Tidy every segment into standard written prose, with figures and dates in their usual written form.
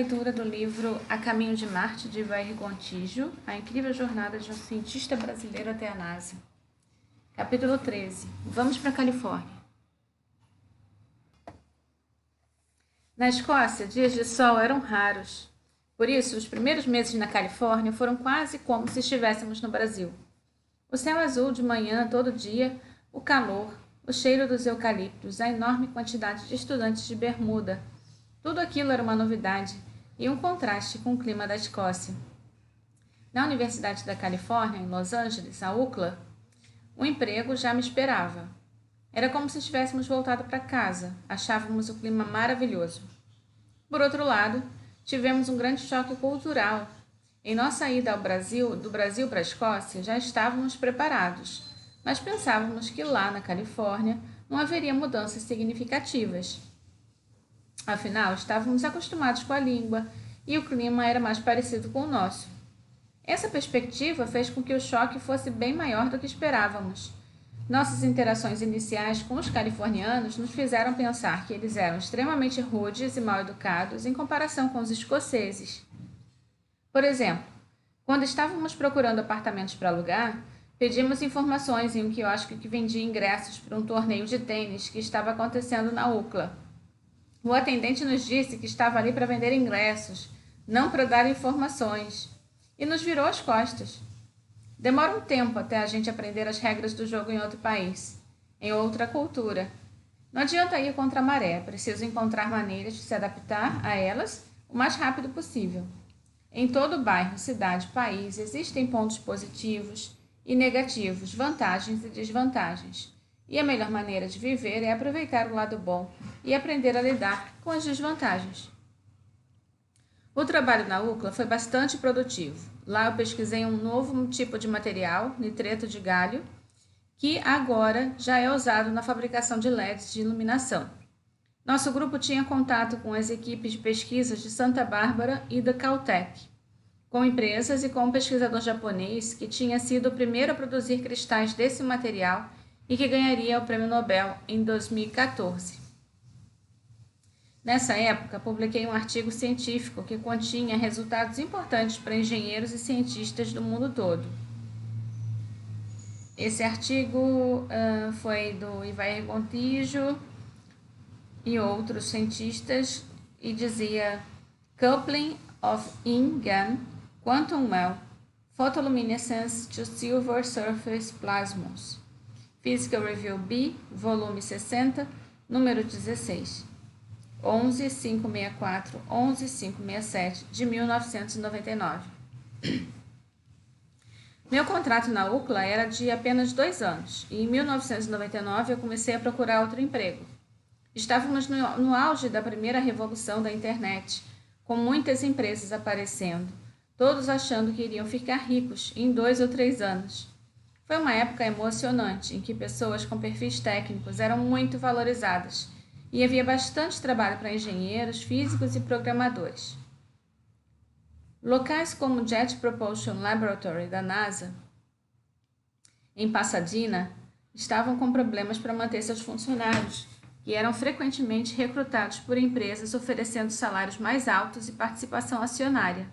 Leitura do livro A Caminho de Marte, de Ivair Gontijo, A Incrível Jornada de um Cientista Brasileiro até a NASA. Capítulo 13. Vamos para a Califórnia. Na Escócia, dias de sol eram raros. Por isso, os primeiros meses na Califórnia foram quase como se estivéssemos no Brasil. O céu azul de manhã todo dia, o calor, o cheiro dos eucaliptos, a enorme quantidade de estudantes de bermuda. Tudo aquilo era uma novidade e um contraste com o clima da Escócia. Na Universidade da Califórnia, em Los Angeles, a UCLA, o emprego já me esperava. Era como se estivéssemos voltado para casa, achávamos o clima maravilhoso. Por outro lado, tivemos um grande choque cultural. Em nossa ida do Brasil para a Escócia, já estávamos preparados, mas pensávamos que lá na Califórnia não haveria mudanças significativas. Afinal, estávamos acostumados com a língua e o clima era mais parecido com o nosso. Essa perspectiva fez com que o choque fosse bem maior do que esperávamos. Nossas interações iniciais com os californianos nos fizeram pensar que eles eram extremamente rudes e mal educados em comparação com os escoceses. Por exemplo, quando estávamos procurando apartamentos para alugar, pedimos informações em um quiosque que vendia ingressos para um torneio de tênis que estava acontecendo na UCLA. O atendente nos disse que estava ali para vender ingressos, não para dar informações, e nos virou as costas. Demora um tempo até a gente aprender as regras do jogo em outro país, em outra cultura. Não adianta ir contra a maré, é preciso encontrar maneiras de se adaptar a elas o mais rápido possível. Em todo bairro, cidade, país, existem pontos positivos e negativos, vantagens e desvantagens. E a melhor maneira de viver é aproveitar o lado bom e aprender a lidar com as desvantagens. O trabalho na UCLA foi bastante produtivo. Lá eu pesquisei um novo tipo de material, nitreto de galho, que agora já é usado na fabricação de LEDs de iluminação. Nosso grupo tinha contato com as equipes de pesquisas de Santa Bárbara e da Caltech, com empresas e com um pesquisador japonês que tinha sido o primeiro a produzir cristais desse material e que ganharia o Prêmio Nobel em 2014. Nessa época, publiquei um artigo científico que continha resultados importantes para engenheiros e cientistas do mundo todo. Esse artigo foi do Ivair Gontijo e outros cientistas e dizia Coupling of InGaN Quantum Well Photoluminescence to Silver Surface Plasmons. Physical Review B, volume 60, número 16, 11564-11567, de 1999. Meu contrato na UCLA era de apenas 2 anos, e em 1999 eu comecei a procurar outro emprego. Estávamos no auge da primeira revolução da internet, com muitas empresas aparecendo, todos achando que iriam ficar ricos em 2 ou 3 anos. Foi uma época emocionante em que pessoas com perfis técnicos eram muito valorizadas e havia bastante trabalho para engenheiros, físicos e programadores. Locais como o Jet Propulsion Laboratory da NASA, em Pasadena, estavam com problemas para manter seus funcionários e eram frequentemente recrutados por empresas oferecendo salários mais altos e participação acionária.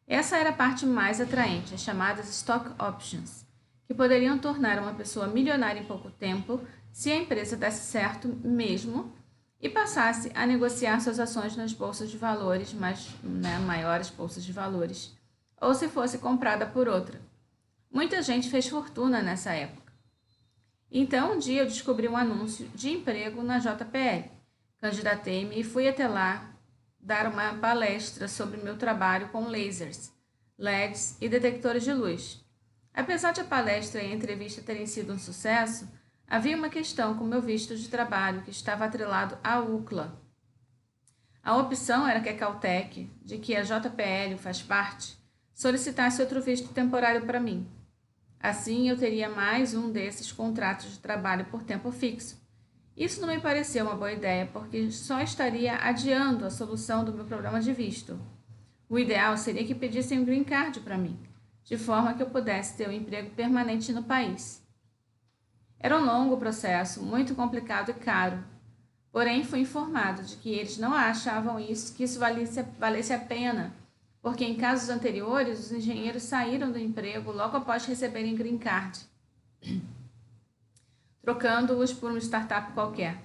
Essa era a parte mais atraente, as chamadas Stock Options, que poderiam tornar uma pessoa milionária em pouco tempo se a empresa desse certo mesmo e passasse a negociar suas ações nas bolsas de valores, maiores bolsas de valores, ou se fosse comprada por outra. Muita gente fez fortuna nessa época. Então, um dia eu descobri um anúncio de emprego na JPL. Candidatei-me e fui até lá dar uma palestra sobre meu trabalho com lasers, LEDs e detectores de luz. Apesar de a palestra e a entrevista terem sido um sucesso, havia uma questão com meu visto de trabalho que estava atrelado à UCLA. A opção era que a Caltech, de que a JPL faz parte, solicitasse outro visto temporário para mim. Assim, eu teria mais um desses contratos de trabalho por tempo fixo. Isso não me pareceu uma boa ideia, porque só estaria adiando a solução do meu problema de visto. O ideal seria que pedissem um green card para mim, de forma que eu pudesse ter um emprego permanente no país. Era um longo processo, muito complicado e caro. Porém, fui informado de que eles não achavam que isso valesse a pena, porque em casos anteriores os engenheiros saíram do emprego logo após receberem green card, trocando-os por uma startup qualquer.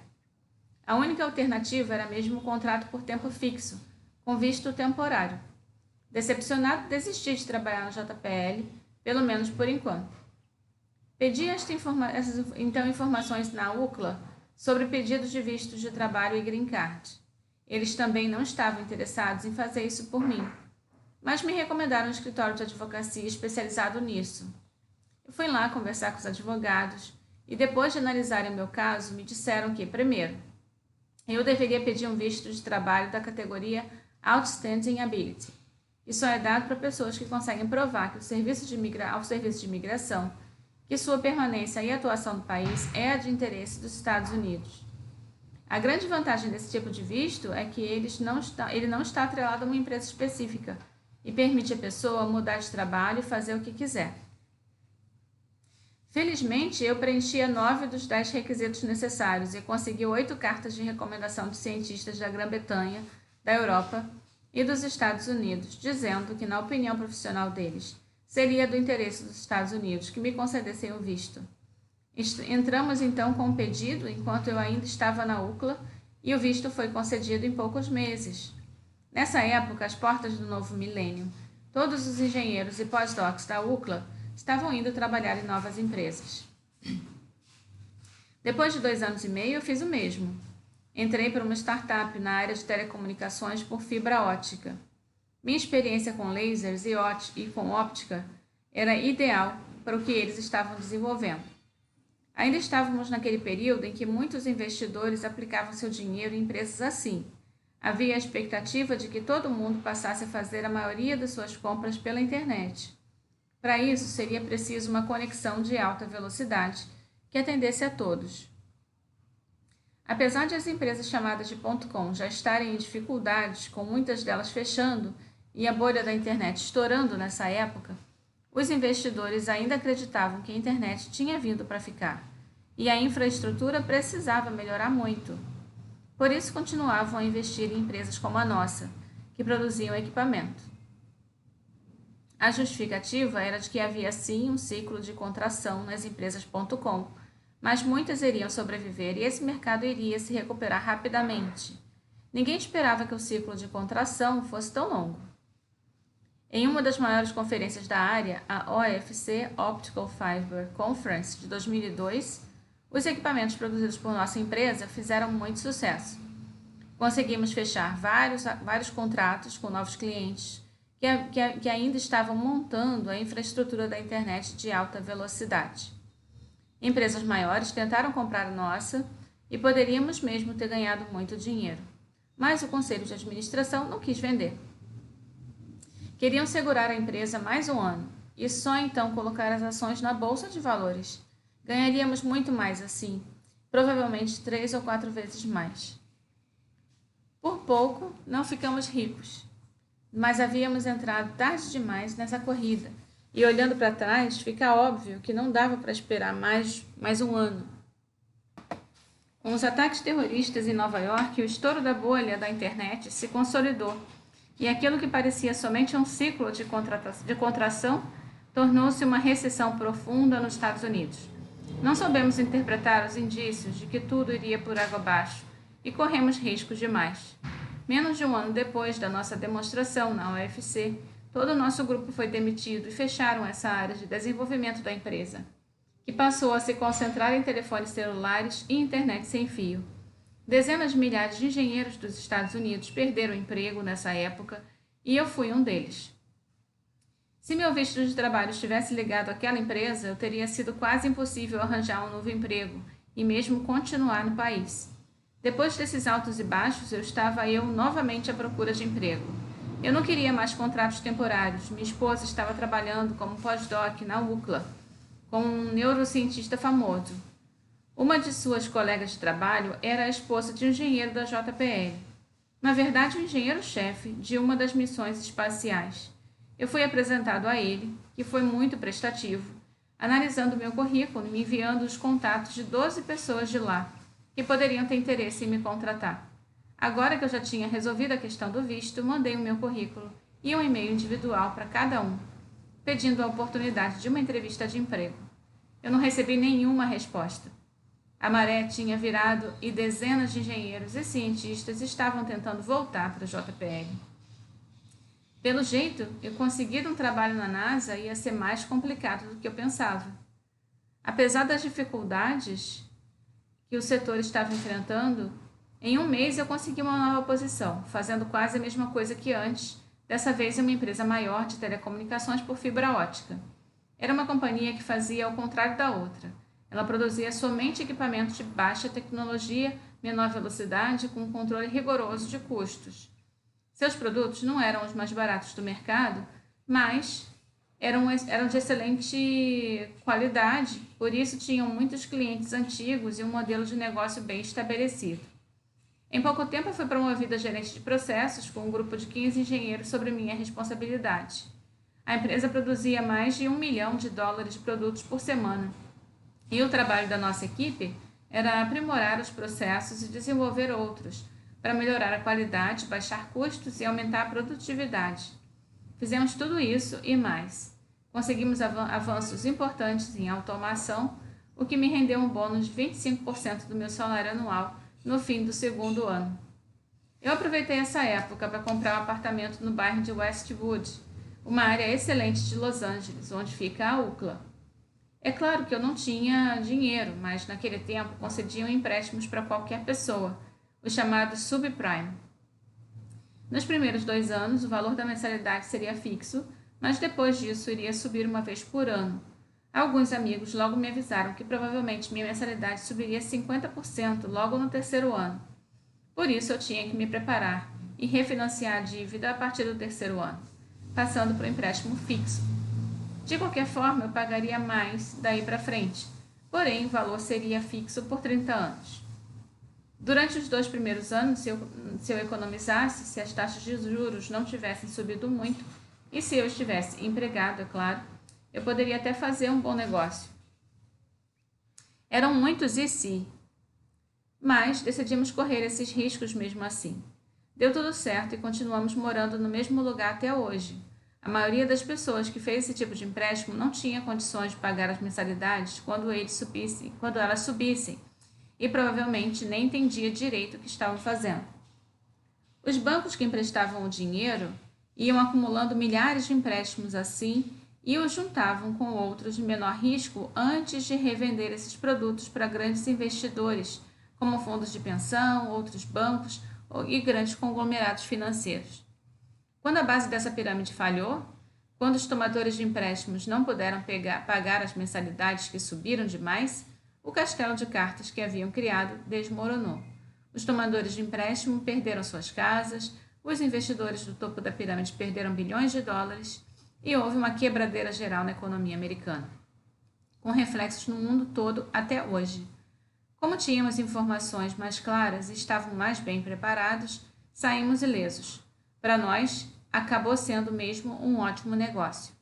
A única alternativa era mesmo um contrato por tempo fixo, com visto temporário. Decepcionado, desisti de trabalhar no JPL, pelo menos por enquanto. Pedi essas informações na UCLA sobre pedidos de vistos de trabalho e green card. Eles também não estavam interessados em fazer isso por mim, mas me recomendaram um escritório de advocacia especializado nisso. Eu fui lá conversar com os advogados e, depois de analisarem o meu caso, me disseram que, primeiro, eu deveria pedir um visto de trabalho da categoria Outstanding Ability, e só é dado para pessoas que conseguem provar que ao serviço de imigração que sua permanência e atuação no país é de interesse dos Estados Unidos. A grande vantagem desse tipo de visto é que ele não está atrelado a uma empresa específica e permite à pessoa mudar de trabalho e fazer o que quiser. Felizmente, eu preenchia 9 dos 10 requisitos necessários e consegui 8 cartas de recomendação de cientistas da Grã-Bretanha, da Europa e dos Estados Unidos, dizendo que, na opinião profissional deles, seria do interesse dos Estados Unidos que me concedessem o visto. Entramos então com o pedido enquanto eu ainda estava na UCLA e o visto foi concedido em poucos meses. Nessa época, às portas do novo milênio, todos os engenheiros e pós-docs da UCLA estavam indo trabalhar em novas empresas. Depois de 2 anos e meio, eu fiz o mesmo. Entrei para uma startup na área de telecomunicações por fibra ótica. Minha experiência com lasers e com óptica era ideal para o que eles estavam desenvolvendo. Ainda estávamos naquele período em que muitos investidores aplicavam seu dinheiro em empresas assim. Havia a expectativa de que todo mundo passasse a fazer a maioria das suas compras pela internet. Para isso, seria preciso uma conexão de alta velocidade que atendesse a todos. Apesar de as empresas chamadas de .com já estarem em dificuldades, com muitas delas fechando e a bolha da internet estourando nessa época, os investidores ainda acreditavam que a internet tinha vindo para ficar e a infraestrutura precisava melhorar muito. Por isso, continuavam a investir em empresas como a nossa, que produziam equipamento. A justificativa era de que havia sim um ciclo de contração nas empresas .com, mas muitas iriam sobreviver e esse mercado iria se recuperar rapidamente. Ninguém esperava que o ciclo de contração fosse tão longo. Em uma das maiores conferências da área, a OFC Optical Fiber Conference de 2002, os equipamentos produzidos por nossa empresa fizeram muito sucesso. Conseguimos fechar vários contratos com novos clientes que ainda estavam montando a infraestrutura da internet de alta velocidade. Empresas maiores tentaram comprar a nossa e poderíamos mesmo ter ganhado muito dinheiro, mas o conselho de administração não quis vender. Queriam segurar a empresa mais um ano e só então colocar as ações na bolsa de valores. Ganharíamos muito mais assim, provavelmente 3 ou 4 vezes mais. Por pouco, não ficamos ricos, mas havíamos entrado tarde demais nessa corrida e, olhando para trás, fica óbvio que não dava para esperar mais um ano. Com os ataques terroristas em Nova York, o estouro da bolha da internet se consolidou e aquilo que parecia somente um ciclo de contração tornou-se uma recessão profunda nos Estados Unidos. Não soubemos interpretar os indícios de que tudo iria por água abaixo e corremos riscos demais. Menos de um ano depois da nossa demonstração na UFC, todo o nosso grupo foi demitido e fecharam essa área de desenvolvimento da empresa, que passou a se concentrar em telefones celulares e internet sem fio. Dezenas de milhares de engenheiros dos Estados Unidos perderam o emprego nessa época e eu fui um deles. Se meu visto de trabalho estivesse ligado àquela empresa, eu teria sido quase impossível arranjar um novo emprego e mesmo continuar no país. Depois desses altos e baixos, estava novamente à procura de emprego. Eu não queria mais contratos temporários. Minha esposa estava trabalhando como pós-doc na UCLA, com um neurocientista famoso. Uma de suas colegas de trabalho era a esposa de um engenheiro da JPL. Na verdade, o engenheiro-chefe de uma das missões espaciais. Eu fui apresentado a ele, que foi muito prestativo, analisando meu currículo e me enviando os contatos de 12 pessoas de lá, que poderiam ter interesse em me contratar. Agora que eu já tinha resolvido a questão do visto, mandei o meu currículo e um e-mail individual para cada um, pedindo a oportunidade de uma entrevista de emprego. Eu não recebi nenhuma resposta. A maré tinha virado e dezenas de engenheiros e cientistas estavam tentando voltar para o JPL. Pelo jeito, eu conseguir um trabalho na NASA ia ser mais complicado do que eu pensava. Apesar das dificuldades que o setor estava enfrentando, em um mês eu consegui uma nova posição, fazendo quase a mesma coisa que antes, dessa vez em uma empresa maior de telecomunicações por fibra ótica. Era uma companhia que fazia ao contrário da outra. Ela produzia somente equipamentos de baixa tecnologia, menor velocidade, com um controle rigoroso de custos. Seus produtos não eram os mais baratos do mercado, mas eram de excelente qualidade, por isso tinham muitos clientes antigos e um modelo de negócio bem estabelecido. Em pouco tempo eu fui promovida a gerente de processos com um grupo de 15 engenheiros sobre minha responsabilidade. A empresa produzia mais de $1 milhão de produtos por semana, e o trabalho da nossa equipe era aprimorar os processos e desenvolver outros, para melhorar a qualidade, baixar custos e aumentar a produtividade. Fizemos tudo isso e mais. Conseguimos avanços importantes em automação, o que me rendeu um bônus de 25% do meu salário anual no fim do segundo ano. Eu aproveitei essa época para comprar um apartamento no bairro de Westwood, uma área excelente de Los Angeles, onde fica a UCLA. É claro que eu não tinha dinheiro, mas naquele tempo concediam empréstimos para qualquer pessoa, o chamado subprime. Nos primeiros 2 anos, o valor da mensalidade seria fixo, mas depois disso iria subir uma vez por ano. Alguns amigos logo me avisaram que provavelmente minha mensalidade subiria 50% logo no 3º ano. Por isso eu tinha que me preparar e refinanciar a dívida a partir do 3º ano, passando para o empréstimo fixo. De qualquer forma, eu pagaria mais daí para frente, porém o valor seria fixo por 30 anos. Durante os 2 primeiros anos, se eu economizasse, se as taxas de juros não tivessem subido muito, e se eu estivesse empregado, é claro, eu poderia até fazer um bom negócio. Eram muitos e se, mas decidimos correr esses riscos mesmo assim. Deu tudo certo e continuamos morando no mesmo lugar até hoje. A maioria das pessoas que fez esse tipo de empréstimo não tinha condições de pagar as mensalidades quando elas subissem, e provavelmente nem entendia direito o que estavam fazendo. Os bancos que emprestavam o dinheiro iam acumulando milhares de empréstimos assim e os juntavam com outros de menor risco antes de revender esses produtos para grandes investidores, como fundos de pensão, outros bancos e grandes conglomerados financeiros. Quando a base dessa pirâmide falhou, quando os tomadores de empréstimos não puderam pagar as mensalidades que subiram demais, o castelo de cartas que haviam criado desmoronou. Os tomadores de empréstimo perderam suas casas, os investidores do topo da pirâmide perderam bilhões de dólares e houve uma quebradeira geral na economia americana, com reflexos no mundo todo até hoje. Como tínhamos informações mais claras e estávamos mais bem preparados, saímos ilesos. Para nós, acabou sendo mesmo um ótimo negócio.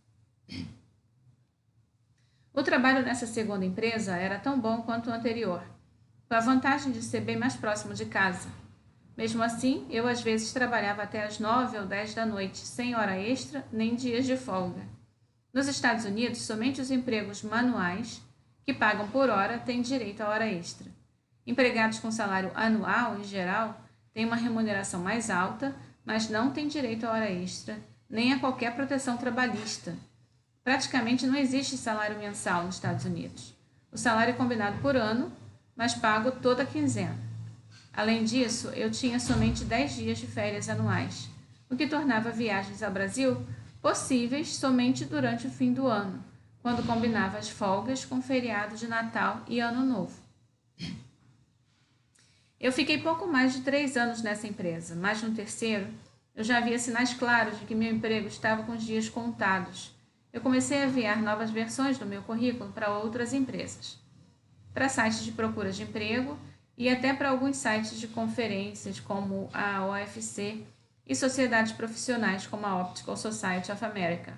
O trabalho nessa segunda empresa era tão bom quanto o anterior, com a vantagem de ser bem mais próximo de casa. Mesmo assim, eu às vezes trabalhava até às 9 ou 10 da noite, sem hora extra nem dias de folga. Nos Estados Unidos, somente os empregos manuais, que pagam por hora, têm direito à hora extra. Empregados com salário anual, em geral, têm uma remuneração mais alta, mas não têm direito à hora extra, nem a qualquer proteção trabalhista. Praticamente não existe salário mensal nos Estados Unidos. O salário é combinado por ano, mas pago toda quinzena. Além disso, eu tinha somente 10 dias de férias anuais, o que tornava viagens ao Brasil possíveis somente durante o fim do ano, quando combinava as folgas com feriado de Natal e Ano Novo. Eu fiquei pouco mais de 3 anos nessa empresa, mas no 3º, eu já havia sinais claros de que meu emprego estava com os dias contados. Eu comecei a enviar novas versões do meu currículo para outras empresas, para sites de procura de emprego e até para alguns sites de conferências como a OFC e sociedades profissionais como a Optical Society of America,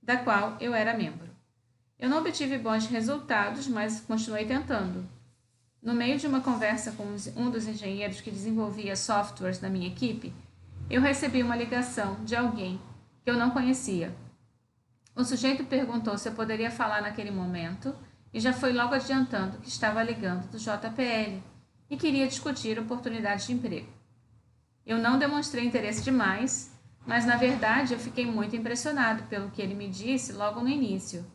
da qual eu era membro. Eu não obtive bons resultados, mas continuei tentando. No meio de uma conversa com um dos engenheiros que desenvolvia softwares da minha equipe, eu recebi uma ligação de alguém que eu não conhecia. O sujeito perguntou se eu poderia falar naquele momento e já foi logo adiantando que estava ligando do JPL e queria discutir oportunidades de emprego. Eu não demonstrei interesse demais, mas na verdade eu fiquei muito impressionado pelo que ele me disse logo no início,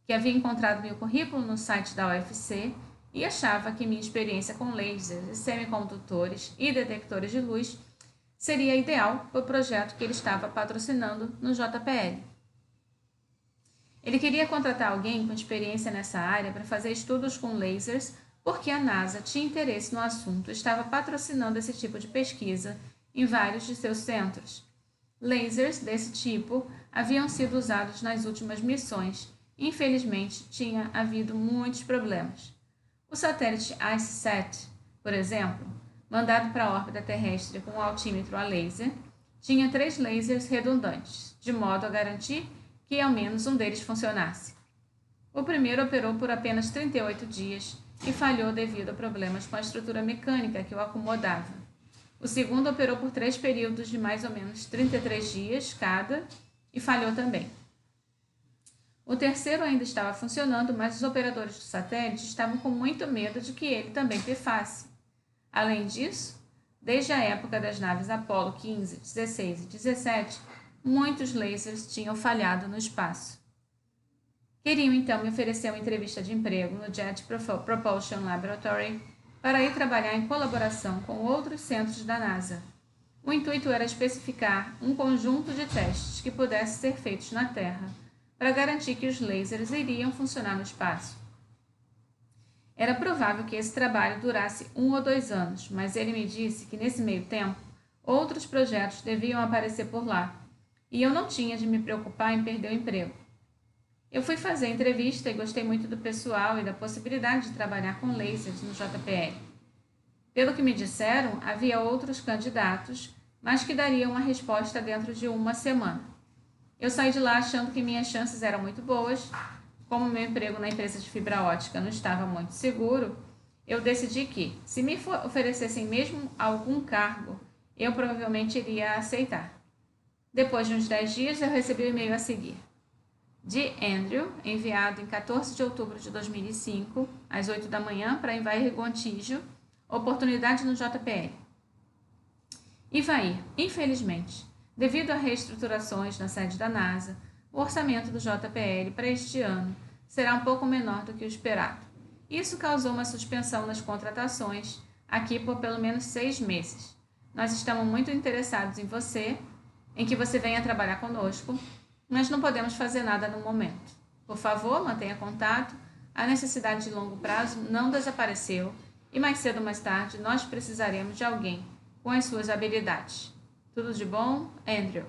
que havia encontrado meu currículo no site da UFC e achava que minha experiência com lasers, semicondutores e detectores de luz seria ideal para o projeto que ele estava patrocinando no JPL. Ele queria contratar alguém com experiência nessa área para fazer estudos com lasers, porque a NASA tinha interesse no assunto e estava patrocinando esse tipo de pesquisa em vários de seus centros. Lasers desse tipo haviam sido usados nas últimas missões e, infelizmente, tinha havido muitos problemas. O satélite IceSat, por exemplo, mandado para a órbita terrestre com um altímetro a laser, tinha 3 lasers redundantes, de modo a garantir que ao menos um deles funcionasse. O primeiro operou por apenas 38 dias e falhou devido a problemas com a estrutura mecânica que o acomodava. O segundo operou por 3 períodos de mais ou menos 33 dias cada e falhou também. O terceiro ainda estava funcionando, mas os operadores do satélite estavam com muito medo de que ele também pifasse. Além disso, desde a época das naves Apollo 15, 16 e 17, muitos lasers tinham falhado no espaço. Queriam então me oferecer uma entrevista de emprego no Jet Propulsion Laboratory para ir trabalhar em colaboração com outros centros da NASA. O intuito era especificar um conjunto de testes que pudessem ser feitos na Terra para garantir que os lasers iriam funcionar no espaço. Era provável que esse trabalho durasse 1 ou 2 anos, mas ele me disse que nesse meio tempo outros projetos deviam aparecer por lá, e eu não tinha de me preocupar em perder o emprego. Eu fui fazer a entrevista e gostei muito do pessoal e da possibilidade de trabalhar com lasers no JPL. Pelo que me disseram, havia outros candidatos, mas que dariam uma resposta dentro de 1 semana. Eu saí de lá achando que minhas chances eram muito boas. Como meu emprego na empresa de fibra ótica não estava muito seguro, eu decidi que, se me oferecessem mesmo algum cargo, eu provavelmente iria aceitar. Depois de uns 10 dias, eu recebi o e-mail a seguir. De Andrew, enviado em 14 de outubro de 2005, às 8 da manhã, para Ivair Gontijo, oportunidade no JPL. Ivair, infelizmente, devido a reestruturações na sede da NASA, o orçamento do JPL para este ano será um pouco menor do que o esperado. Isso causou uma suspensão nas contratações aqui por pelo menos 6 meses. Nós estamos muito interessados em você, em que você venha trabalhar conosco, mas não podemos fazer nada no momento. Por favor, mantenha contato. A necessidade de longo prazo não desapareceu e mais cedo ou mais tarde nós precisaremos de alguém com as suas habilidades. Tudo de bom, Andrew.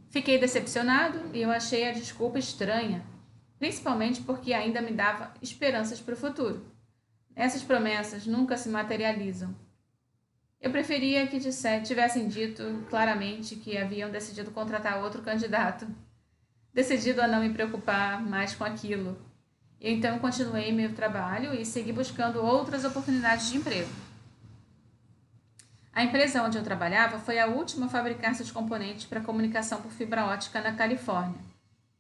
Fiquei decepcionado e eu achei a desculpa estranha, principalmente porque ainda me dava esperanças para o futuro. Essas promessas nunca se materializam. Eu preferia que tivessem dito claramente que haviam decidido contratar outro candidato, decidido a não me preocupar mais com aquilo. Eu então continuei meu trabalho e segui buscando outras oportunidades de emprego. A empresa onde eu trabalhava foi a última a fabricar seus componentes para comunicação por fibra ótica na Califórnia.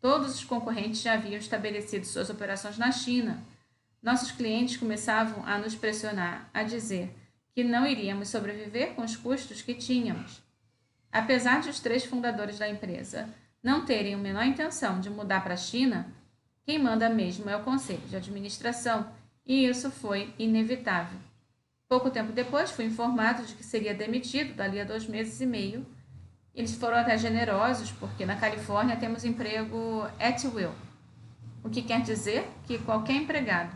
Todos os concorrentes já haviam estabelecido suas operações na China. Nossos clientes começavam a nos pressionar, a dizer que não iríamos sobreviver com os custos que tínhamos. Apesar de os 3 fundadores da empresa não terem a menor intenção de mudar para a China, quem manda mesmo é o Conselho de Administração, e isso foi inevitável. Pouco tempo depois, fui informado de que seria demitido dali a 2 meses e meio. Eles foram até generosos, porque na Califórnia temos emprego at will, o que quer dizer que qualquer empregado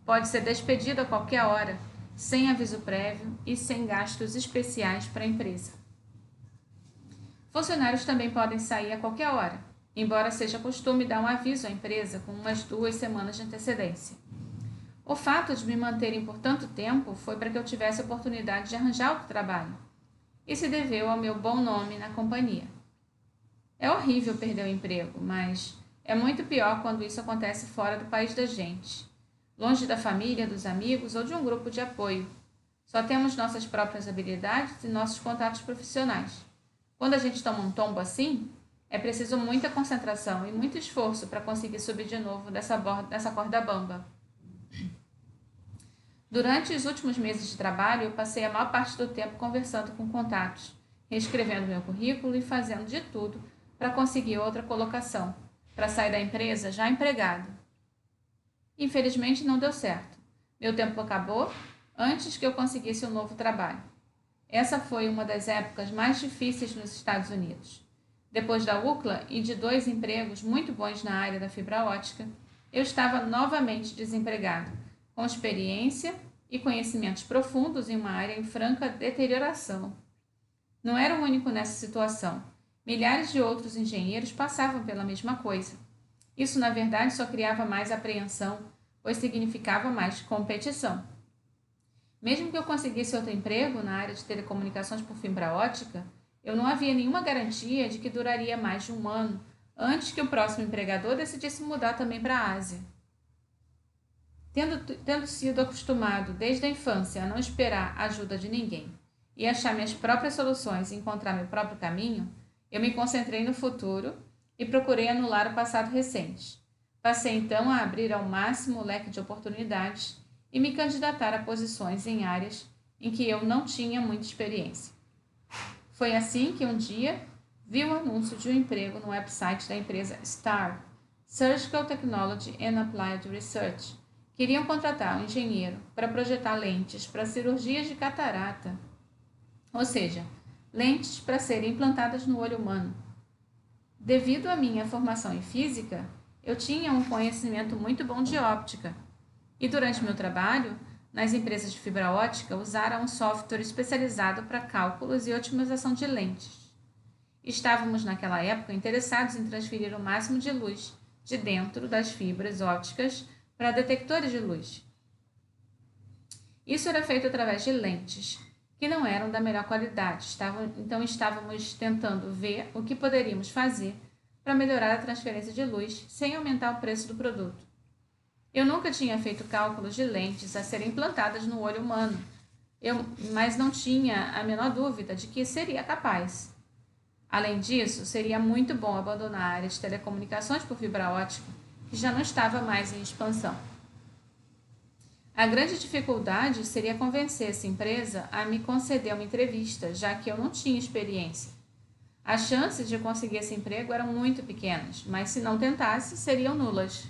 pode ser despedido a qualquer hora, sem aviso prévio e sem gastos especiais para a empresa. Funcionários também podem sair a qualquer hora, embora seja costume dar um aviso à empresa com umas 2 semanas de antecedência. O fato de me manterem por tanto tempo foi para que eu tivesse a oportunidade de arranjar outro trabalho, e se deveu ao meu bom nome na companhia. É horrível perder o emprego, mas é muito pior quando isso acontece fora do país da gente. longe da família, dos amigos ou de um grupo de apoio. Só temos nossas próprias habilidades e nossos contatos profissionais. Quando a gente toma um tombo assim, é preciso muita concentração e muito esforço para conseguir subir de novo dessa corda bamba. Durante os últimos meses de trabalho, eu passei a maior parte do tempo conversando com contatos, reescrevendo meu currículo e fazendo de tudo para conseguir outra colocação, para sair da empresa já empregado. Infelizmente não deu certo. Meu tempo acabou antes que eu conseguisse um novo trabalho. Essa foi uma das épocas mais difíceis nos Estados Unidos. Depois da UCLA e de 2 empregos muito bons na área da fibra ótica, eu estava novamente desempregado, com experiência e conhecimentos profundos em uma área em franca deterioração. Não era o único nessa situação. Milhares de outros engenheiros passavam pela mesma coisa. Isso, na verdade, só criava mais apreensão, pois significava mais competição. Mesmo que eu conseguisse outro emprego na área de telecomunicações por fibra ótica, eu não havia nenhuma garantia de que duraria mais de um ano antes que o próximo empregador decidisse mudar também para a Ásia. Tendo sido acostumado desde a infância a não esperar a ajuda de ninguém e achar minhas próprias soluções e encontrar meu próprio caminho, eu me concentrei no futuro e procurei anular o passado recente. Passei então a abrir ao máximo o leque de oportunidades e me candidatar a posições em áreas em que eu não tinha muita experiência. Foi assim que um dia vi o anúncio de um emprego no website da empresa STAR, Surgical Technology and Applied Research. Queriam contratar um engenheiro para projetar lentes para cirurgias de catarata, ou seja, lentes para serem implantadas no olho humano. Devido à minha formação em física, eu tinha um conhecimento muito bom de óptica e durante meu trabalho, nas empresas de fibra ótica, usaram um software especializado para cálculos e otimização de lentes. Estávamos naquela época interessados em transferir o máximo de luz de dentro das fibras ópticas para detectores de luz. Isso era feito através de lentes, que não eram da melhor qualidade, então estávamos tentando ver o que poderíamos fazer para melhorar a transferência de luz sem aumentar o preço do produto. Eu nunca tinha feito cálculos de lentes a serem implantadas no olho humano, mas não tinha a menor dúvida de que seria capaz. Além disso, seria muito bom abandonar a área de telecomunicações por fibra ótica, que já não estava mais em expansão. A grande dificuldade seria convencer essa empresa a me conceder uma entrevista, já que eu não tinha experiência. As chances de conseguir esse emprego eram muito pequenas, mas se não tentasse, seriam nulas.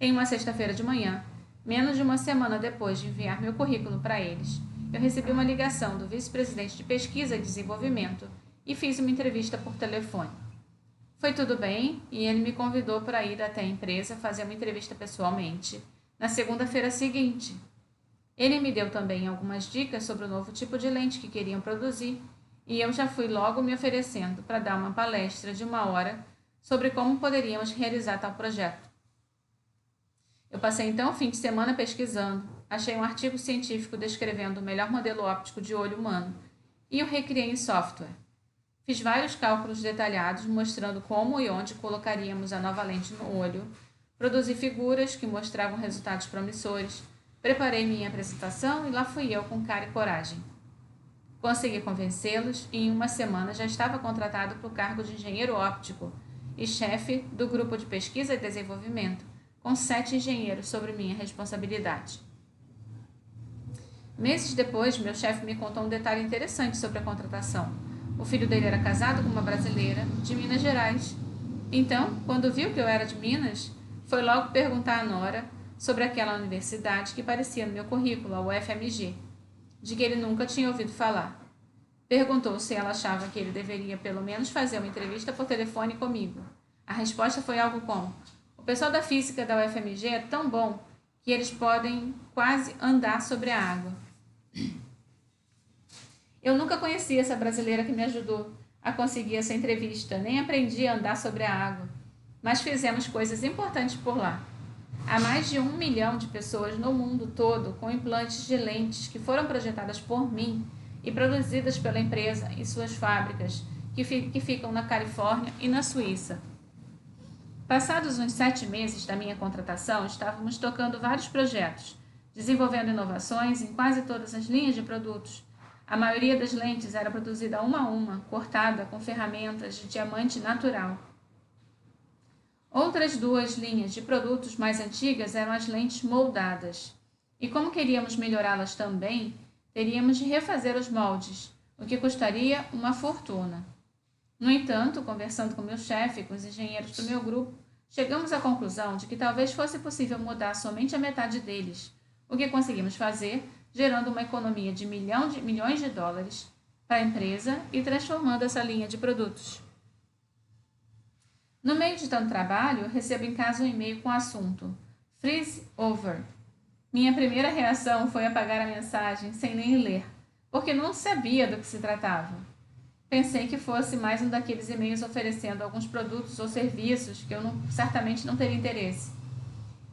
Em uma sexta-feira de manhã, menos de uma semana depois de enviar meu currículo para eles, eu recebi uma ligação do vice-presidente de pesquisa e desenvolvimento e fiz uma entrevista por telefone. Foi tudo bem e ele me convidou para ir até a empresa fazer uma entrevista pessoalmente na segunda-feira seguinte. Ele me deu também algumas dicas sobre o novo tipo de lente que queriam produzir e eu já fui logo me oferecendo para dar uma palestra de 1 hora sobre como poderíamos realizar tal projeto. Eu passei então o fim de semana pesquisando, achei um artigo científico descrevendo o melhor modelo óptico de olho humano e o recriei em software. Fiz vários cálculos detalhados mostrando como e onde colocaríamos a nova lente no olho, produzi figuras que mostravam resultados promissores, preparei minha apresentação e lá fui eu com cara e coragem. Consegui convencê-los e em uma semana já estava contratado para o cargo de engenheiro óptico e chefe do grupo de pesquisa e desenvolvimento, com 7 engenheiros sobre minha responsabilidade. Meses depois, meu chefe me contou um detalhe interessante sobre a contratação. O filho dele era casado com uma brasileira de Minas Gerais. Então, quando viu que eu era de Minas, foi logo perguntar à nora sobre aquela universidade que parecia no meu currículo, a UFMG, de que ele nunca tinha ouvido falar. Perguntou se ela achava que ele deveria pelo menos fazer uma entrevista por telefone comigo. A resposta foi algo como: o pessoal da física da UFMG é tão bom que eles podem quase andar sobre a água. Eu nunca conheci essa brasileira que me ajudou a conseguir essa entrevista, nem aprendi a andar sobre a água, mas fizemos coisas importantes por lá. Há mais de 1 milhão de pessoas no mundo todo com implantes de lentes que foram projetadas por mim e produzidas pela empresa em suas fábricas, que ficam na Califórnia e na Suíça. Passados uns 7 meses da minha contratação, estávamos tocando vários projetos, desenvolvendo inovações em quase todas as linhas de produtos. A maioria das lentes era produzida uma a uma, cortada com ferramentas de diamante natural. Outras 2 linhas de produtos mais antigas eram as lentes moldadas. E como queríamos melhorá-las também, teríamos de refazer os moldes, o que custaria uma fortuna. No entanto, conversando com meu chefe e com os engenheiros do meu grupo, chegamos à conclusão de que talvez fosse possível mudar somente a metade deles, o que conseguimos fazer, gerando uma economia de milhões de dólares para a empresa e transformando essa linha de produtos. No meio de tanto trabalho, eu recebo em casa um e-mail com o assunto Freeze Over. Minha primeira reação foi apagar a mensagem sem nem ler, porque não sabia do que se tratava. Pensei que fosse mais um daqueles e-mails oferecendo alguns produtos ou serviços que eu certamente não teria interesse.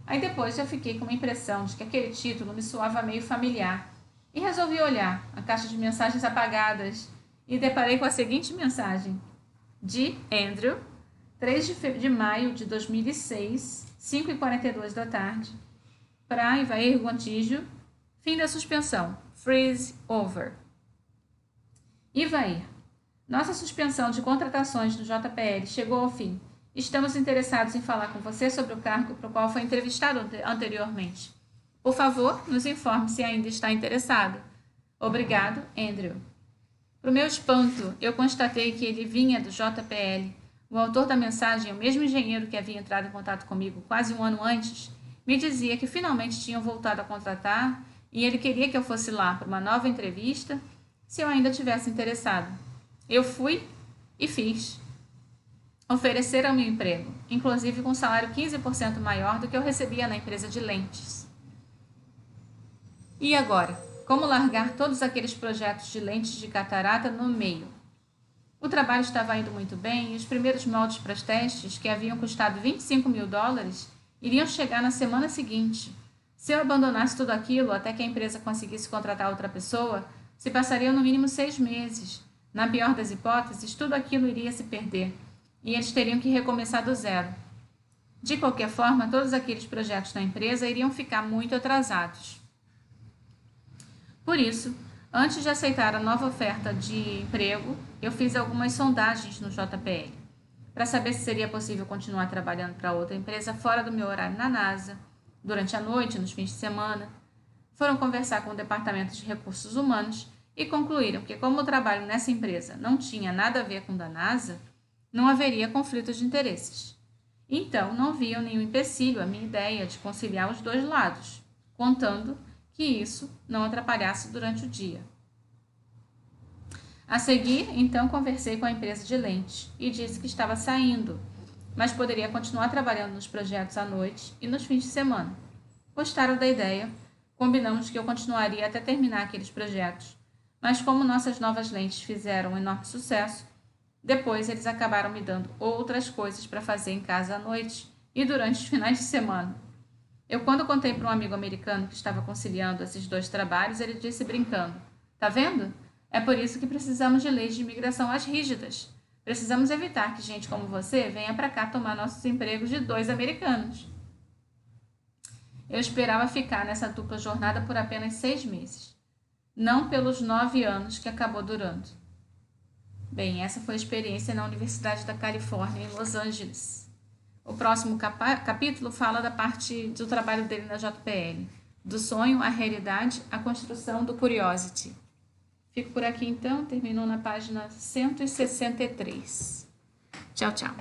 Aí depois já fiquei com uma impressão de que aquele título me soava meio familiar e resolvi olhar a caixa de mensagens apagadas e deparei com a seguinte mensagem: de Andrew, 3 de maio de 2006, 5h42 da tarde, para Ivair Gontijo, fim da suspensão, freeze over. Ivair, nossa suspensão de contratações no JPL chegou ao fim. Estamos interessados em falar com você sobre o cargo para o qual foi entrevistado anteriormente. Por favor, nos informe se ainda está interessado. Obrigado, Andrew. Para o meu espanto, eu constatei que ele vinha do JPL. O autor da mensagem, o mesmo engenheiro que havia entrado em contato comigo quase um ano antes, me dizia que finalmente tinham voltado a contratar e ele queria que eu fosse lá para uma nova entrevista se eu ainda tivesse interessado. Eu fui e fiz. Ofereceram-me um emprego, inclusive com um salário 15% maior do que eu recebia na empresa de lentes. E agora? Como largar todos aqueles projetos de lentes de catarata no meio? O trabalho estava indo muito bem e os primeiros moldes para os testes, que haviam custado $25 mil, iriam chegar na semana seguinte. Se eu abandonasse tudo aquilo até que a empresa conseguisse contratar outra pessoa, se passariam no mínimo 6 meses. Na pior das hipóteses, tudo aquilo iria se perder e eles teriam que recomeçar do zero. De qualquer forma, todos aqueles projetos da empresa iriam ficar muito atrasados. Por isso, antes de aceitar a nova oferta de emprego, eu fiz algumas sondagens no JPL, para saber se seria possível continuar trabalhando para outra empresa fora do meu horário na NASA, durante a noite, nos fins de semana. Foram conversar com o Departamento de Recursos Humanos e concluíram que, como o trabalho nessa empresa não tinha nada a ver com o da NASA, não haveria conflitos de interesses. Então, não viam nenhum empecilho à minha ideia de conciliar os dois lados, contando que isso não atrapalhasse durante o dia. A seguir, então, conversei com a empresa de lentes e disse que estava saindo, mas poderia continuar trabalhando nos projetos à noite e nos fins de semana. Gostaram da ideia, combinamos que eu continuaria até terminar aqueles projetos, mas como nossas novas lentes fizeram um enorme sucesso, depois eles acabaram me dando outras coisas para fazer em casa à noite e durante os finais de semana. Quando contei para um amigo americano que estava conciliando esses dois trabalhos, ele disse brincando: "Tá vendo? É por isso que precisamos de leis de imigração mais rígidas. Precisamos evitar que gente como você venha para cá tomar nossos empregos de 2 americanos." Eu esperava ficar nessa dupla jornada por apenas 6 meses, não pelos 9 anos que acabou durando. Bem, essa foi a experiência na Universidade da Califórnia, em Los Angeles. O próximo capítulo fala da parte do trabalho dele na JPL, do sonho à realidade, a construção do Curiosity. Fico por aqui então, terminou na página 163. Tchau, tchau.